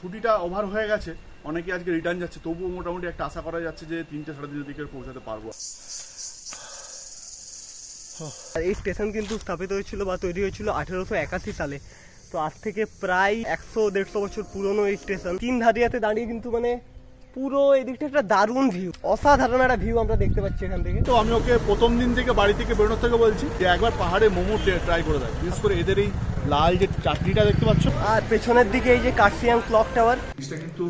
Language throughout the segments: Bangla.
ছুটিটা ওভার হয়ে গেছে, অনেকে আজকে রিটার্ন যাচ্ছে, তবুও মোটামুটি একটা আশা করা যাচ্ছে যে 3টে সাড়ে 3টের দিকে পৌঁছাতে পারবো। এই স্টেশন কিন্তু স্থাপিত হয়েছিল বা তৈরি হয়েছিল 1881 সালে। তো আজ থেকে প্রায় 100-150 বছর পুরনো এই স্টেশন। তিন ধারিয়াতে দাঁড়িয়ে কিন্তু মানে পুরো এদিকটা একটা দারুণ ভিউ, অসাধারণ একটা ভিউ আমরা দেখতে পাচ্ছি এখান থেকে। তো আমি ওকে প্রথম দিন থেকে বাড়ি থেকে বেরোনোর থেকে বলছি যে একবার পাহাড়ে মোমো ট্রাই করে দেয়, বিশেষ করে এদের এই লাল যে চাটনিটা দেখতে পাচ্ছ, আর পেছনের দিকে এই যে কার্সিয়াং ক্লক টাওয়ার, এটা কিন্তু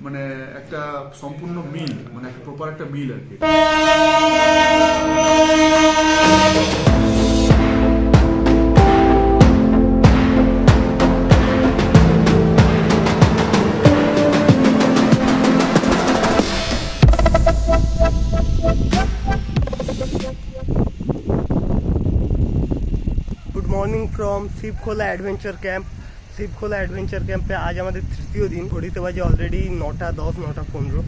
মানে একটা সম্পূর্ণ মিল, মানে একটা প্রপার একটা মিল আর কি। Morning from Shivkhola adventure camp. Shivkhola adventure ক্যাম্পে আজ আমাদের তৃতীয় দিন। ঘড়িতে বাজে অলরেডি 9:10, 9:15।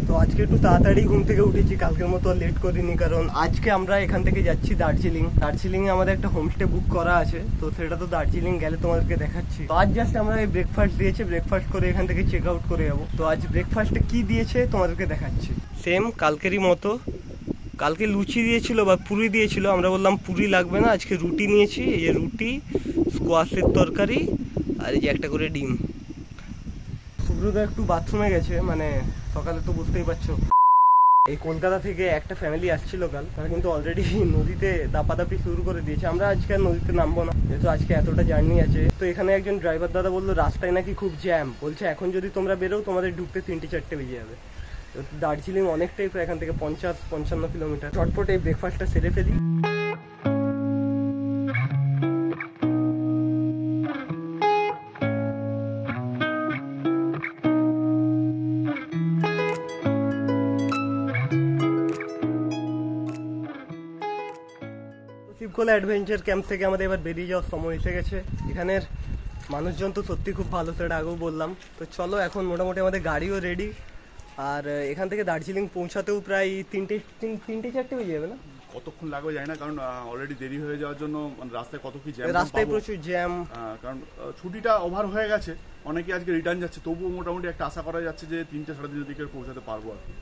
তো আজকে একটু তাড়াতাড়ি ঘুম থেকে উঠেছি, কালকের মতো লেট করিনি, কারণ আজকে আমরা এখান থেকে যাচ্ছি দার্জিলিং। দার্জিলিংয়ে আমাদের একটা হোমস্টে বুক করা আছে, তো সেটা তো দার্জিলিং গেলে তোমাদেরকে দেখাচ্ছি। তো আজ জাস্ট আমরা এই ব্রেকফাস্ট দিয়েছে, ব্রেকফাস্ট করে এখান থেকে চেক আউট করে যাবো। তো আজ ব্রেকফাস্টে কি দিয়েছে তোমাদেরকে দেখাচ্ছি। সেম কালকেরই মতো, কালকে লুচি দিয়েছিল বা পুরি দিয়েছিল, আমরা বললাম পুরি লাগবে না, আজকে রুটি নিয়েছি। এই যে রুটি, স্কোয়াশের তরকারি আর এই যে একটা করে ডিম। সুব্রত একটু বাথরুমে গেছে, মানে সকালে তো বুঝতেই পারছো। এই কলকাতা থেকে একটা ফ্যামিলি আসছিল কাল, তারা কিন্তু অলরেডি নদীতে দাপাদাপি শুরু করে দিয়েছে। আমরা আজকে আর নদীতে নামবো না, যেহেতু আজকে এতটা জার্নি আছে। তো এখানে একজন ড্রাইভার দাদা বললো রাস্তায় নাকি খুব জ্যাম, বলছে এখন যদি তোমরা বেরো তোমাদের ঢুকতে 3-4টে বেজে যাবে। দার্জিলিং অনেকটাই, প্রায় এখান থেকে 50-55 কিলোমিটার। চটপট এই ব্রেকফাস্টটা সেরে ফেলি। শিবখোলা অ্যাডভেঞ্চার ক্যাম্প থেকে আমাদের এবার বেরিয়ে যাওয়ার সময় এসে গেছে। এখানের মানুষজন তো সত্যি খুব ভালো, সেটা আগেও বললাম। তো চলো, এখন মোটামুটি আমাদের গাড়িও রেডি। আর এখান থেকে দার্জিলিং পৌঁছাতেও প্রায় 3-4টে বেজে যাবে না? কতক্ষণ লাগবে জানি না, কারণ অলরেডি দেরি হয়ে যাওয়ার জন্য রাস্তায় কত কি জ্যাম, রাস্তায় প্রচুর জ্যাম। কারণ ছুটিটা ওভার হয়ে গেছে, অনেকে আজকে রিটার্ন যাচ্ছে, তবুও মোটামুটি একটা আশা করা যাচ্ছে যে 3টে সাড়ে 3টের দিকে পৌঁছাতে পারবো আর কি।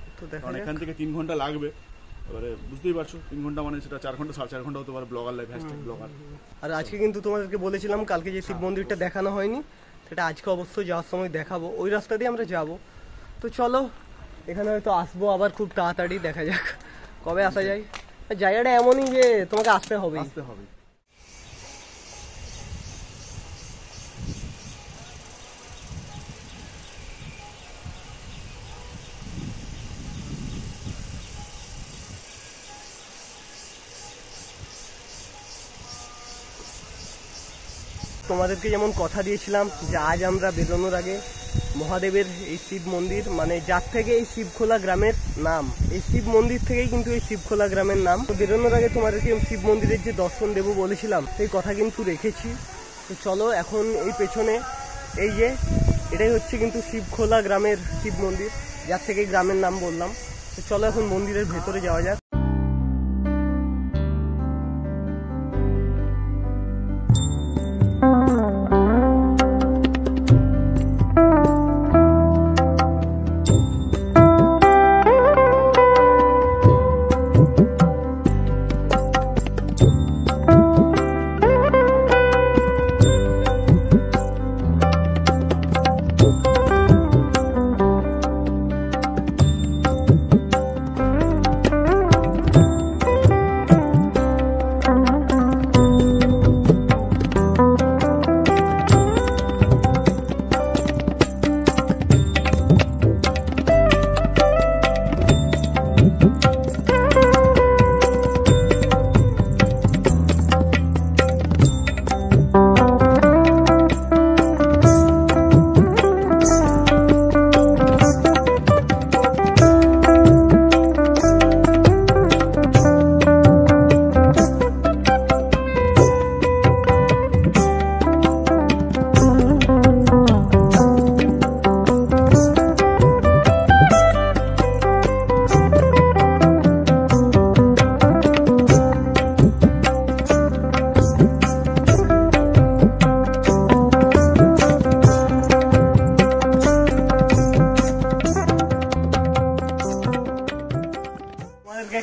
কারণ এখান থেকে 3 ঘন্টা লাগবে। এবারে বুঝতেই পারছো 3 ঘন্টা মানে সেটা 4 ঘন্টা 4.5 ঘন্টা হতে পারে ব্লগার লাইফ, হ্যাশট্যাগ ব্লগার। আর আজকে কিন্তু তোমাদেরকে বলেছিলাম কালকে যে শিব মন্দিরটা দেখানো হয়নি, সেটা আজকে অবশ্যই যাওয়ার সময় দেখাবো। ওই রাস্তা দিয়ে আমরা যাব। তো চলো, এখানে হয়তো আসবো আবার খুব তাড়াতাড়ি, দেখা যাক কবে আসা যায়। জায়গাটা এমনই যে তোমাকে আসতে হবে। তোমাদেরকে যেমন কথা দিয়েছিলাম যে আজ আমরা বেরোনোর আগে মহাদেবের এই শিব মন্দির, মানে যার থেকে এই শিবখোলা গ্রামের নাম, এই শিব মন্দির থেকেই কিন্তু এই শিবখোলা গ্রামের নাম। তো বেরোনোর আগে তোমাদেরকে শিব মন্দিরের যে দর্শন দেবো বলেছিলাম, সেই কথা কিন্তু রেখেছি। তো চলো, এখন এই পেছনে এই যে এটাই হচ্ছে কিন্তু শিবখোলা গ্রামের শিব মন্দির, যার থেকে গ্রামের নাম বললাম। তো চলো এখন মন্দিরের ভেতরে যাওয়া যাক।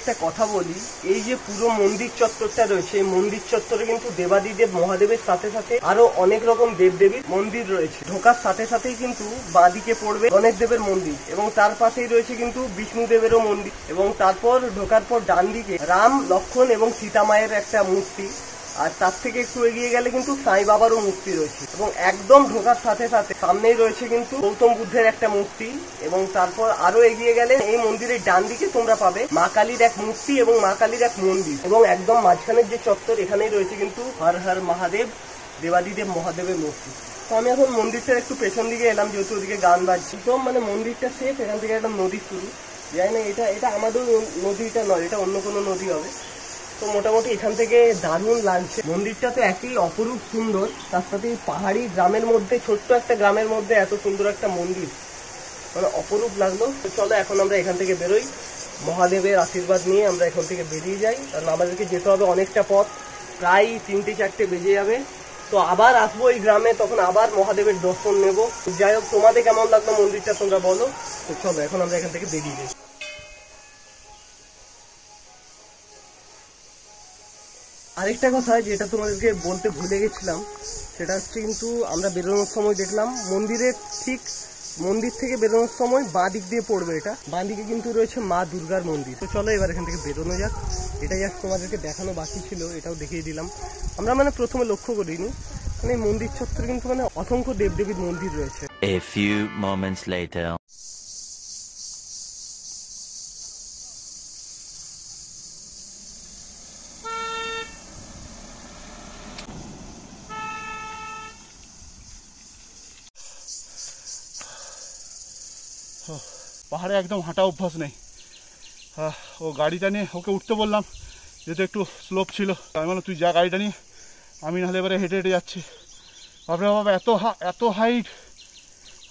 একটা কথা বলি, এই যে পুরো মন্দির চত্বরটা রয়েছে, এই মন্দির চত্বরে কিন্তু দেবাদিদেব মহাদেবের সাথে সাথে আরো অনেক রকম দেবদেবীর মন্দির রয়েছে। ঢোকার সাথে সাথেই কিন্তু বাঁদিকে পড়বে গণেশ দেবের মন্দির এবং তার পাশেই রয়েছে কিন্তু বিষ্ণু দেবেরও মন্দির এবং তারপর ঢোকার পর ডান দিকে রাম, লক্ষ্মণ এবং সীতা মায়ের একটা মূর্তি, আর তার থেকে একটু এগিয়ে গেলে কিন্তু সাই বাবারও মূর্তি রয়েছে এবং একদম ঢোকার সাথে সাথে সামনেই রয়েছে কিন্তু গৌতম বুদ্ধের একটা মূর্তি এবং তারপর আরো এগিয়ে গেলে এই মন্দিরের ডান দিকে তোমরা পাবে মা কালীর এক মূর্তি এবং মা কালীর এক মন্দির এবং একদম মাঝখানের যে চত্বর এখানেই রয়েছে কিন্তু হর হর মহাদেব, দেবাদিদেব মহাদেবের মূর্তি। তো আমি এখন মন্দিরটার একটু পেছন দিকে এলাম, যেহেতু ওদিকে গান বাজছে। তো মানে মন্দিরটা সেফ, এখান থেকে একটা নদী শুরু, জানি না এটা আমাদের নদীটা নয়, এটা অন্য কোনো নদী হবে। তো মোটামুটি এখান থেকে দারুণ লাগছে। মন্দিরটা তো একই অপরূপ সুন্দর, তার সাথে পাহাড়ি গ্রামের মধ্যে, ছোট্ট একটা গ্রামের মধ্যে এত সুন্দর একটা মন্দির, মানে অপরূপ লাগলো। তো চলো এখন আমরা এখান থেকে বেরোই, মহাদেবের আশীর্বাদ নিয়ে আমরা এখান থেকে বেরিয়ে যাই, কারণ আমাদেরকে যেতে হবে অনেকটা পথ, প্রায় 3-4 বেজে যাবে। তো আবার আসবো এই গ্রামে, তখন আবার মহাদেবের দর্শন নেব। যাই হোক, তোমাদের কেমন লাগলো মন্দিরটা তোমরা বলো। তো চলো এখন আমরা এখান থেকে বেরিয়ে যাই। আরেকটা কথা যেটা তোমাদেরকে বলতে ভুলে গেছিলাম, সেটা হচ্ছে কিন্তু আমরা বেরোনোর সময় দেখলাম মন্দিরের ঠিক মন্দির থেকে বেরোনোর সময় বাঁ দিক দিয়ে পড়বে, এটা বাঁ দিকে কিন্তু রয়েছে মা দুর্গার মন্দির। তো চলো এবার এখান থেকে বেরোনো যাক। এটাই আর তোমাদেরকে দেখানো বাকি ছিল, এটাও দেখিয়ে দিলাম। আমরা মানে প্রথমে লক্ষ্য করিনি, মানে মন্দির চত্বরে কিন্তু মানে অসংখ্য দেবদেবীর মন্দির রয়েছে। A few moments later. পাহাড়ে একদম হাঁটা অভ্যাস নেই। ও গাড়িটা নিয়ে ওকে উঠতে বললাম, যেহেতু একটু স্লোপ ছিল, আমি বললাম তুই যা গাড়িটা নিয়ে, আমি নাহলে এবারে হেঁটে হেঁটে যাচ্ছি। বাপরে বাবা, এত হাইট,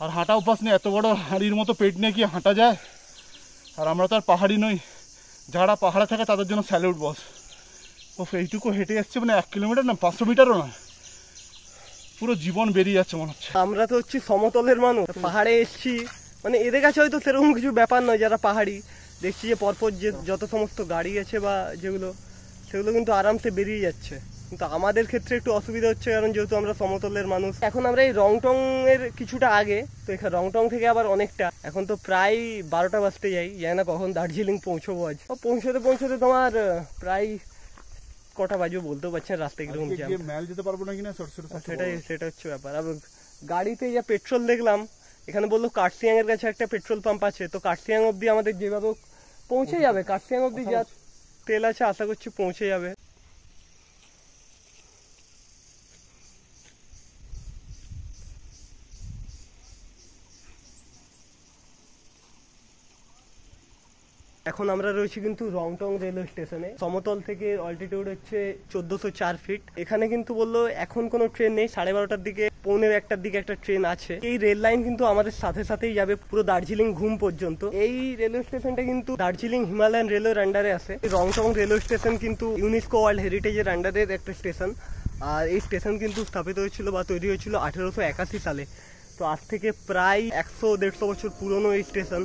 আর হাঁটা অভ্যাস নেই। এত বড় হাঁড়ির মতো পেট নিয়ে কি হাঁটা যায়? আর আমরা তো আর পাহাড়ি নই, যারা পাহাড়ে থাকে তাদের জন্য স্যালুট বস। ও এইটুকু হেঁটে যাচ্ছে, মানে 1 কিলোমিটার না, 500 মিটারও না, পুরো জীবন বেরিয়ে যাচ্ছে মনে হচ্ছে। আমরা তো হচ্ছি সমতলের মানুষ, পাহাড়ে এসছি, মানে এদের কাছে হয়তো সেরকম কিছু ব্যাপার নয়। যারা পাহাড়ি দেখছি যে পরপর যে যত সমস্ত গাড়ি আছে বা যেগুলো, সেগুলো কিন্তু আরামসে বেরিয়ে যাচ্ছে, কিন্তু আমাদের ক্ষেত্রে একটু অসুবিধা হচ্ছে, কারণ যেহেতু আমরা সমতলের মানুষ। এখন আমরা এই রংটং এর কিছুটা আগে, তো এখানে রংটং থেকে আবার অনেকটা, এখন তো প্রায় 12টা বাজতে যাই, জানি না কখন দার্জিলিং পৌঁছবো। আজ পৌঁছতে তোমার প্রায় কটা বাজবে বলতেও পারছি না, রাস্তায় কিরকম জ্যাম, ম্যাল যেতে পারবো না কিনা সেটা হচ্ছে ব্যাপার। আর গাড়িতে যা পেট্রোল দেখলাম, এখানে বললো কার্সিয়াং এর কাছে একটা পেট্রোল পাম্প আছে, তো কার্সিয়াং অব্দি আমাদের যেভাবে পৌঁছে যাবে, কার্সিয়াং অব্দি যা তেল আছে আশা করছি পৌঁছে যাবে। এখন আমরা রয়েছি কিন্তু রংটং রেলওয়ে স্টেশনে। সমতল থেকে অল্টিটিউড হচ্ছে 1404 ফিট। এখানে কিন্তু বললো এখন কোনো ট্রেন নেই, 12:30টার দিকে, 1:45টার দিকে একটা ট্রেন আছে। এই রেল লাইন কিন্তু আমাদের সাথে সাথেই যাবে পুরো দার্জিলিং ঘুম পর্যন্ত। এই রেলওয়ে স্টেশনটা কিন্তু দার্জিলিং হিমালয়ান রেলওয়ের আন্ডারে আছে। রংটং রেলওয়ে স্টেশন কিন্তু ইউনেস্কো ওয়ার্ল্ড হেরিটেজের আন্ডারের একটা স্টেশন, আর এই স্টেশন কিন্তু স্থাপিত হয়েছিল বা তৈরি হয়েছিল 1881 সালে। তো আজ থেকে প্রায় 100-150 বছর পুরনো এই স্টেশন।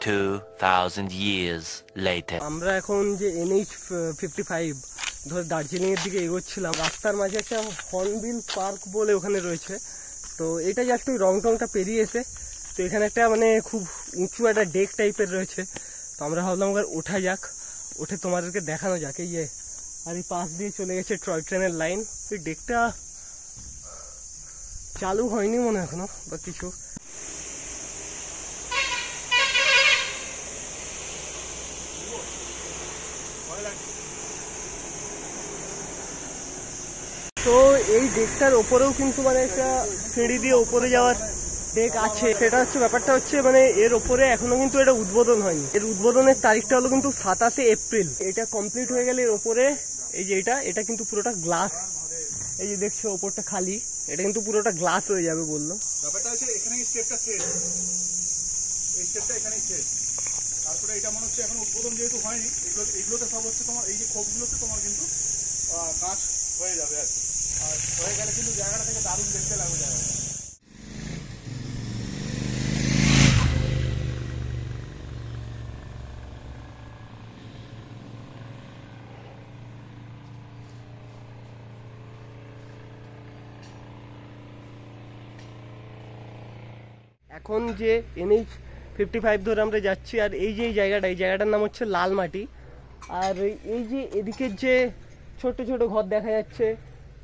2000 years later. আমরা এখন যে NH55 ধরে দার্জিলিং এর দিকে এগোচ্ছিলাম, রাস্তার মাঝে একটা হর্নবিল পার্ক বলে ওখানে রয়েছে। তো এটা জাস্ট ওই রংটংটা পেরিয়ে এসে, তো এখানে একটা মানে খুব উঁচু একটা ডেক টাইপের রয়েছে। তো আমরা ভাবলাম ওখানে ওঠা যাক, উঠে তোমাদেরকে দেখানো যাক। এই যে আর এই পাশ দিয়ে চলে গেছে টয় ট্রেনের লাইন। ওই ডেকটা চালু হয়নি মনে এখনো বা কিছু। তো এই ডেকটার ওপরেও কিন্তু মানে একটা সিঁড়ি দিয়ে ওপরে যাওয়ার টেক আছে, সেটা হচ্ছে ব্যাপারটা হচ্ছে মানে এর ওপরে এখনো কিন্তু এটা উদ্বোধন হয়নি। এর উদ্বোধনের তারিখটা হলো কিন্তু 27 এপ্রিল। এটা কমপ্লিট হয়ে গেলে এর ওপরে এই যে এটা কিন্তু পুরোটা গ্লাস, এই যে দেখছো ওপরটা খালি, এটা কিন্তু পুরোটা গ্লাস হয়ে যাবে বললো। ব্যাপারটা হচ্ছে এখানে স্টেপটা শেষ, এই স্টেপটা এখানেই শেষ। তারপরে এটা মনে হচ্ছে এখন উদ্বোধন যেহেতু হয়নি, এগুলোতে সব হচ্ছে তোমার এই যে খোপগুলোতে তোমার কিন্তু কাজ হয়ে যাবে আর কি। আর হয়ে গেলে কিন্তু জায়গাটা থেকে দারুণ দেখতে লাগবে জায়গাটা। এখন যে NH 55 ধরে আমরা যাচ্ছি, আর এই যে এই জায়গাটার নাম হচ্ছে লালমাটি। আর এই যে এদিকের যে ছোট ছোট ঘর দেখা যাচ্ছে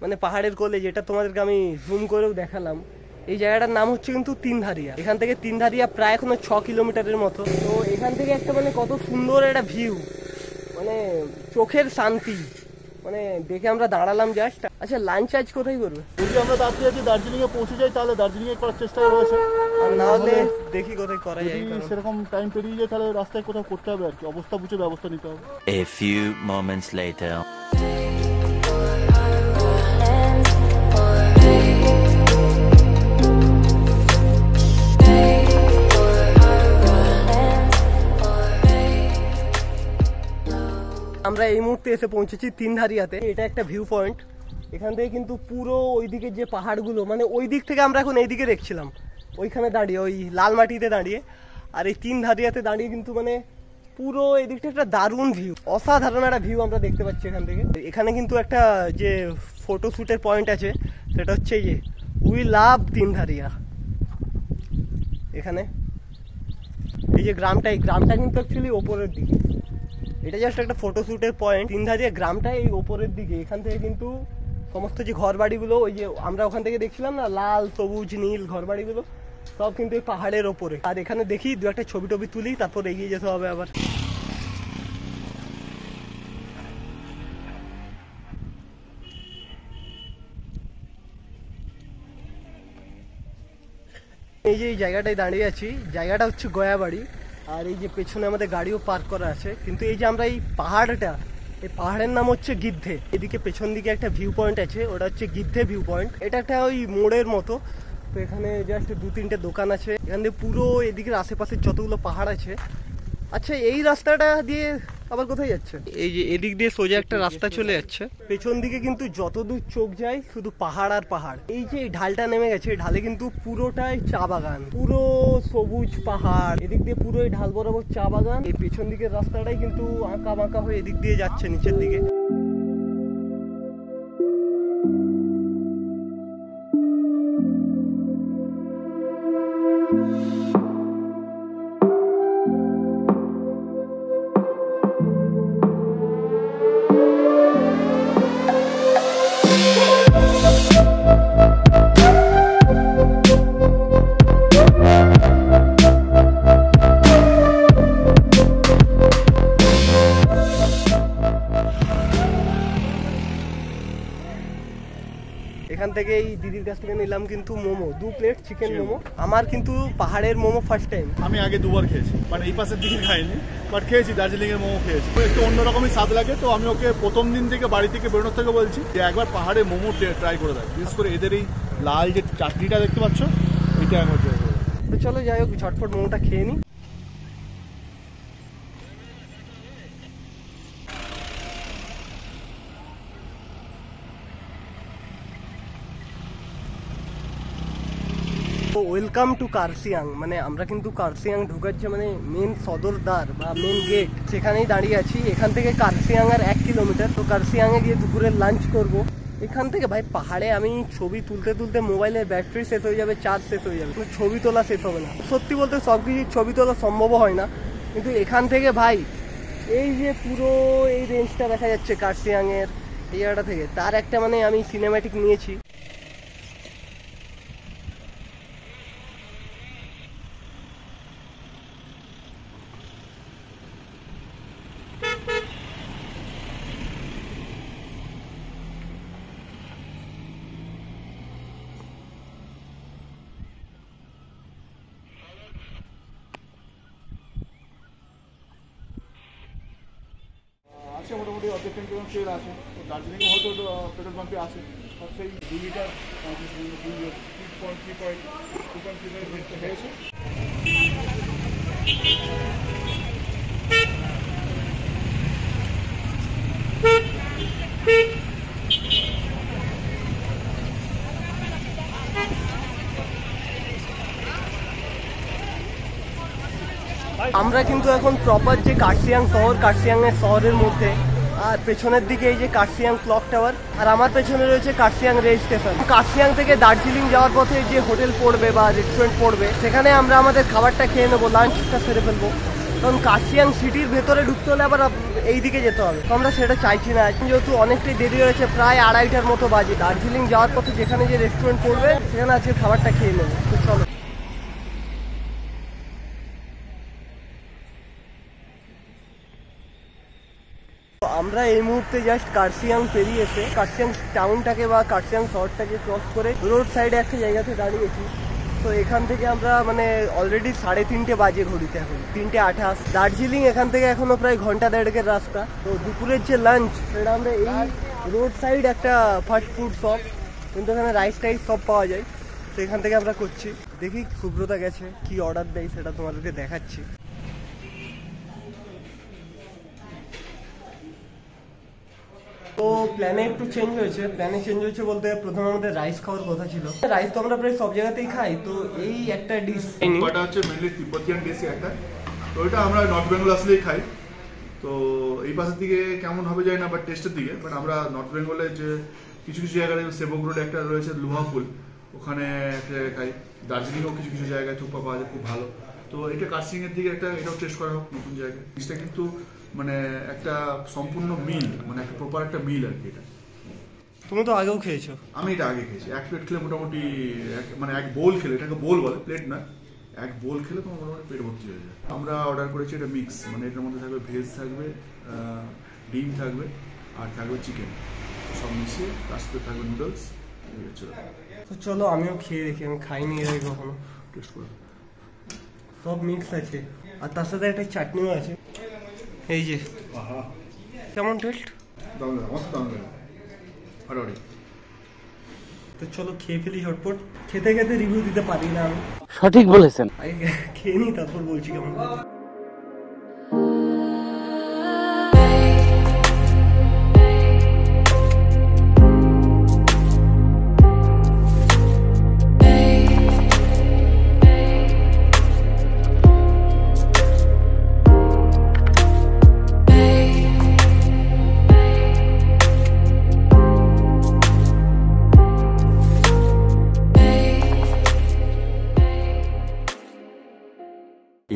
মানে পাহাড়ের কোলে, যেটা তোমাদেরকে আমি জুম করেও দেখালাম, এই জায়গাটার নাম হচ্ছে কিন্তু তিনধারিয়া। এখান থেকে তিনধারিয়া প্রায় এখনো 6 কিলোমিটারের মতো। তো এখান থেকে একটা মানে কত সুন্দর একটা ভিউ, মানে চোখের শান্তি, মানে দেখে আমরা দাঁড়ালাম জাস্ট। আচ্ছা, লাঞ্চ আজ কোথায় করবে? যদি আমরা তাড়াতাড়ি দার্জিলিংয়ে পৌঁছে যাই তাহলে দার্জিলিংয়ে করার চেষ্টা রয়েছে, আর না হলে দেখি কোথায় করা যায়। যদি সেরকম টাইম পেরিয়ে যায় তাহলে রাস্তায় কোথাও করতে হবে আর কি, অবস্থা বুঝে ব্যবস্থা নিতে হবে। A few moments later. আমরা এই মুহূর্তে এসে পৌঁছেছি তিনধারিয়াতে। এটা একটা ভিউ পয়েন্ট। এখান থেকে কিন্তু পুরো ওইদিকে যে পাহাড়গুলো, মানে ওই দিক থেকে আমরা এখন এইদিকে দেখছিলাম, ওইখানে দাঁড়িয়ে, ওই লাল মাটিতে দাঁড়িয়ে, আর এই তিনধারিয়াতে দাঁড়িয়ে কিন্তু মানে পুরো এই দিকটা একটা দারুণ ভিউ, অসাধারণ একটা ভিউ আমরা দেখতে পাচ্ছি এখান থেকে। এখানে কিন্তু একটা যে ফটো শ্যুটের পয়েন্ট আছে, সেটা হচ্ছে এই যে উই লাভ তিনধারিয়া। এখানে এই যে গ্রামটা, এই গ্রামটা কিন্তু অ্যাকচুয়ালি ওপরের দিকে, এটা জাস্ট একটা ফটোশ্যুটের পয়েন্ট। তিনধারিয়া গ্রামটা এই ওপরের দিকে। এখান থেকে কিন্তু সমস্ত যে ঘর বাড়িগুলো, ওই যে আমরা ওখান থেকে দেখছিলাম না, লাল সবুজ নীল ঘর বাড়িগুলো, সব কিন্তু এই পাহাড়ের ওপরে। আর এখানে দেখি দু একটা ছবি টবি তুলি, তারপর এগিয়ে যেতে হবে আবার। এই যে এই জায়গাটায় দাঁড়িয়ে আছি, জায়গাটা হচ্ছে গয়াবাড়ি। আর এই যে পেছনে আমাদের গাড়িও পার্ক করা আছে। কিন্তু এই যে আমরা এই পাহাড়টা, এই পাহাড়ের নাম হচ্ছে গিদ্ধে। এদিকে পেছন দিকে একটা ভিউ পয়েন্ট আছে, ওটা হচ্ছে গিদ্ধে ভিউ পয়েন্ট। এটা একটা ওই মোড়ের মতো। তো এখানে জাস্ট 2-3টে দোকান আছে। এখান থেকে পুরো এদিকের আশেপাশের যতগুলো পাহাড় আছে। আচ্ছা, এই রাস্তাটা দিয়ে আবার কোথায় যাচ্ছে? এই যে এদিক দিয়ে সোজা একটা রাস্তা চলে যাচ্ছে। পেছন দিকে কিন্তু যতদূর চোখ যায় শুধু পাহাড় আর পাহাড়। এই যে ঢালটা নেমে গেছে, এই ঢালে কিন্তু পুরোটাই চা বাগান, পুরো সবুজ পাহাড়, এদিক দিয়ে পুরো এই ঢাল বরাবর চা বাগান। এই পেছন দিকের রাস্তাটাই কিন্তু আঁকা বাঁকা হয়ে এদিক দিয়ে যাচ্ছে নিচের দিকে। এখান থেকে এই দিদির কাছ থেকে নিলাম কিন্তু মোমো, 2 প্লেট চিকেন মোমো। আমার কিন্তু পাহাড়ের মোমো ফার্স্ট টাইম। আমি আগে 2বার খেয়েছি, বাট এই পাশের দিকে খাইনি, বাট খেয়েছি, দার্জিলিং এর মোমো খেয়েছি। একটু অন্যরকমই স্বাদ লাগে। তো আমি ওকে প্রথম দিন থেকে বাড়ি থেকে বেরোনোর থেকে বলছি যে একবার পাহাড়ে মোমো ট্রাই করে দেয়, বিশেষ করে এদের এই লাল যে চাটনিটা দেখতে পাচ্ছ, এটা একবার ট্রাই করে। তো চলো যাই হোক, ঝটপট মোমোটা খেয়ে নিই। Welcome to Kurseong. মানে আমরা কিন্তু কার্সিয়াং ঢোকার যে মানে মেন সদরদ্বার বা মেন গেট, সেখানেই দাঁড়িয়ে আছি। এখান থেকে কার্সিয়াং আর 1 কিলোমিটার। তো কার্সিয়াংয়ে গিয়ে দুপুরে লাঞ্চ করব। এখান থেকে ভাই পাহাড়ে আমি ছবি তুলতে তুলতে মোবাইলের ব্যাটারি শেষ হয়ে যাবে, চার্জ শেষ হয়ে যাবে, ছবি তোলা শেষ হবে না। সত্যি বলতে সব কিছু ছবি তোলা সম্ভব হয় না, কিন্তু এখান থেকে ভাই এই যে পুরো এই রেঞ্জটা দেখা যাচ্ছে কার্সিয়াংয়ের এই জায়গাটা থেকে, তার একটা মানে আমি সিনেম্যাটিক নিয়েছি। আসে মোটামুটি অর্ধেক ট্যাঙ্ক এবং তেল আসে। তো দার্জিলিংয়ে হয়তো পেট্রোল পাম্পে আসে সব সেই 2 লিটার 2.3 হয়েছে। আমরা কিন্তু এখন প্রপার যে কার্শিয়াং শহরের মধ্যে, আর পেছনের দিকে এই যে কার্শিয়াং ক্লক টাওয়ার, আর আমার পেছনে রয়েছে কার্শিয়াং রেল স্টেশন। কার্শিয়াং থেকে দার্জিলিং যাওয়ার পথে যে হোটেল পড়বে বা রেস্টুরেন্ট পড়বে, সেখানে আমরা আমাদের খাবারটা খেয়ে নেবো, লাঞ্চটা সেরে ফেলবো। কারণ কার্শিয়াং সিটির ভেতরে ঢুকতে হলে আবার এই দিকে যেতে হবে, তো আমরা সেটা চাইছি না। যেহেতু অনেকটাই দেরি হয়েছে, প্রায় 2:30টার মতো বাজে, দার্জিলিং যাওয়ার পথে যেখানে যে রেস্টুরেন্ট পড়বে সেখানে আজকে খাবারটা খেয়ে নেবো। তো চলো। আমরা এই মুহূর্তে জাস্ট কার্শিয়াং পেরিয়ে এসে কার্শিয়াং টাউনটাকে বা কার্শিয়াং শহরটাকে ক্রস করে রোড সাইডে একটা জায়গাতে দাঁড়িয়েছি। তো এখান থেকে আমরা মানে অলরেডি 3:30 বাজে ঘড়িতে, এখন 3:28। দার্জিলিং এখান থেকে এখনো প্রায় ঘন্টা দেড়েকের রাস্তা। তো দুপুরের যে লাঞ্চ সেটা আমরা এই রোড সাইড একটা ফাস্ট ফুড শপ, কিন্তু এখানে রাইস টাইস সব পাওয়া যায়, তো এখান থেকে আমরা করছি। দেখি সুব্রতা গেছে কি অর্ডার দেয় সেটা তোমাদেরকে দেখাচ্ছি। তো প্ল্যানে একটু চেঞ্জ হয়েছে বলতে প্রথমে আমাদের রাইস খাওয়ার কথা ছিল। রাইস তো আমরা প্রায় সব জায়গাতেই খাই, তো এই একটা ডিশ ওটা হচ্ছে মেনলি তিব্বতিয়ান ডিশ একটা, তো ওইটা আমরা নর্থ বেঙ্গল আসলেই খাই। তো এই পাশের দিকে কেমন হবে জানি না, বাট টেস্টের দিকে, বাট আমরা নর্থ বেঙ্গলের যে কিছু কিছু জায়গায় সেবক রোড একটা রয়েছে লোহাপুল, ওখানে একটা খাই। দার্জিলিংয়েও কিছু কিছু জায়গায় থুপ্পা পাওয়া যায় খুব ভালো। তো এটা কার্শিয়াংয়ের দিকে একটা এটাও টেস্ট করা হোক নতুন জায়গায়। ডিশটা কিন্তু মানে একটা সম্পূর্ণ মিল, মানে একটা প্রপার একটা মিল আর কি। এটা তুমি তো আগেও খেয়েছো? আমি এটা আগে খেয়েছি। এক প্লেট খেলে মোটামুটি মানে এক বোল খেলে, এটাকে বোল বলে, প্লেট না, এক বোল খেলে তোমার মোটামুটি পেট ভর্তি হয়ে যায়। আমরা অর্ডার করেছি এটা মিক্স, মানে এটার মধ্যে থাকবে ভেজ থাকবে, ডিম থাকবে, আর থাকবে চিকেন, সব মিশিয়ে তার সাথে থাকবে নুডলস। তো চলো আমিও খেয়ে দেখি, আমি খাইনি এর আগে কখনো। টেস্ট করে সব মিক্স আছে, আর তার সাথে একটা চাটনিও আছে। এই যে কেমন টেস্ট, দাম লাগে, আমার দাম লাগে। তো চলো খেয়ে ফেলি ঝটপট। খেতে খেতে রিভিউ দিতে পারি না আমি। সঠিক বলেছেন। আগে খেয়ে নি তারপর বলছি কেমন।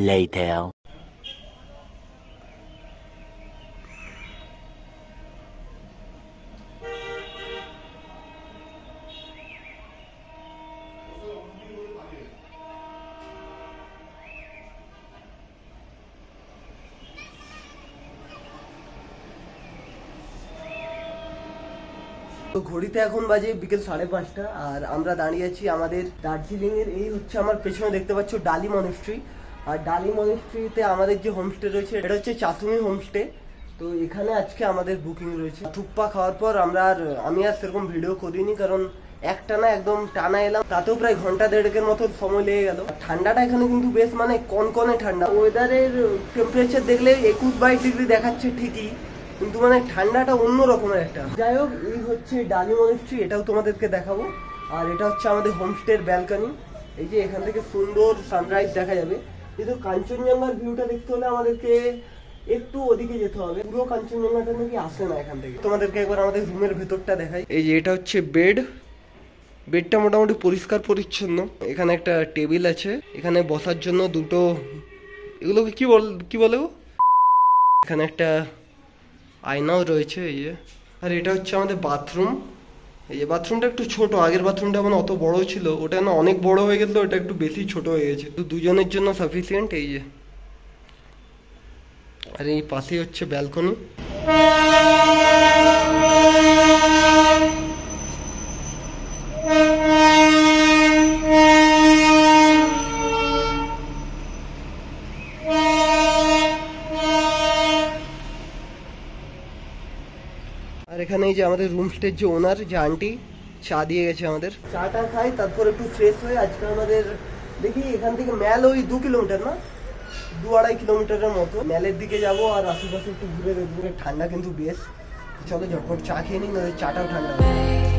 Later. তো ঘড়িতে এখন বাজে বিকেল 5:30, আর আমরা দাঁড়িয়ে আছি আমাদের দার্জিলিং এর, এই হচ্ছে আমার পেছনে দেখতে পাচ্ছ ডালি মনেস্ট্রি। আর ডালি মনেস্ট্রিতে আমাদের যে হোমস্টে রয়েছে এটা হচ্ছে চাতুমি হোমস্টে। তো এখানে আজকে আমাদের বুকিং রয়েছে। থুপ্পা খাওয়ার পর আমি আর সেরকম ভিডিও করিনি, কারণ একটানা একদম টানা এলাম, তাতেও প্রায় ঘন্টা দেড়েকের মতো সময় লেগে গেল। ঠান্ডাটা এখানে কিন্তু বেশ মানে কনকনে ঠান্ডা। ওয়েদারের টেম্পারেচার দেখলে 21-22 ডিগ্রি দেখাচ্ছে ঠিকই, কিন্তু মানে ঠান্ডাটা অন্য রকমের একটা। যাই হোক, এই হচ্ছে ডালি মনেস্ট্রি, এটাও তোমাদেরকে দেখাবো। আর এটা হচ্ছে আমাদের হোমস্টের ব্যালকনি। এই যে এখান থেকে সুন্দর সানরাইজ দেখা যাবে, কিন্তু কাঞ্চনজঙ্ঘার ভিউটা দেখতে হলে আমাদেরকে একটু ওদিকে যেতে হবে। পুরো কাঞ্চনজঙ্ঘাটা নাকি আসে না এখান থেকে। তোমাদেরকে একবার আমাদের রুমের ভেতরটা দেখাই। এই যে এটা হচ্ছে বেডটা মোটামুটি পরিষ্কার পরিচ্ছন্ন। এখানে একটা টেবিল আছে, এখানে বসার জন্য দুটো, এগুলোকে কি বলে গো, এখানে একটা আয়নাও রয়েছে। এই যে, আর এটা হচ্ছে আমাদের বাথরুম। এই যে বাথরুমটা একটু ছোট, আগের বাথরুমটা মানে অত বড় ছিল, ওটা না অনেক বড় হয়ে গেল, ওটা একটু বেশি ছোট হয়ে গেছে, তো দুজনের জন্য সাফিসিয়েন্ট। এই যে, আর এই পাশেই হচ্ছে ব্যালকনি। আর এখানে এই যে আমাদের রুম স্টের যে ওনার, যে আন্টি, চা দিয়ে গেছে আমাদের। চাটা খাই, তারপর একটু ফ্রেশ হয়ে আজকে আমাদের দেখি এখান থেকে ম্যাল ওই 2 কিলোমিটার না 2-2.5 কিলোমিটারের মতো ম্যালের দিকে যাব, আর আশেপাশে একটু ঘুরে দেখবো। ঠান্ডা কিন্তু বেশ, চলো ঝটপট চা খেয়ে নিই, না চাটাও ঠান্ডা হবে।